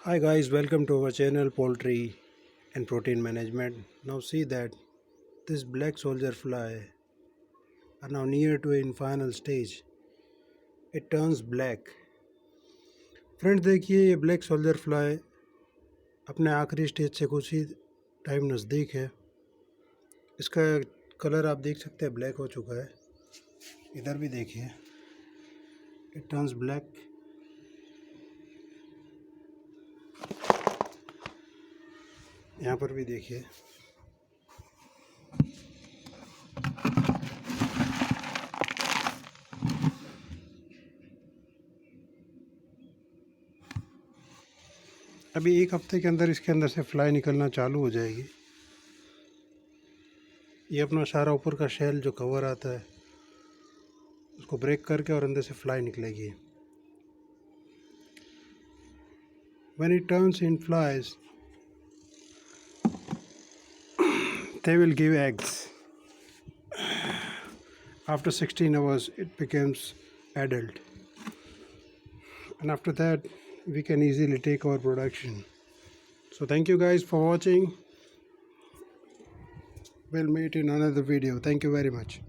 Hi guys, welcome to our channel Poultry and Protein Management. Now see that this black soldier fly are now near to in final stage. It turns black. Friends देखिए ये black soldier fly अपने आखिरी stage से कुछ ही time नज़दीक है। इसका colour आप देख सकते हैं ब्लैक हो चुका है। इधर भी देखिए इट टर्न्स ब्लैक। यहाँ पर भी देखिए अभी एक हफ्ते के अंदर इसके अंदर से फ्लाई निकलना चालू हो जाएगी। ये अपना सारा ऊपर का शेल जो कवर आता है उसको ब्रेक करके और अंदर से फ्लाई निकलेगी। When it turns in flies, they will give eggs. After 16 hours, it becomes adult. And after that, we can easily take our production. So thank you guys for watching. We'll meet in another video. Thank you very much.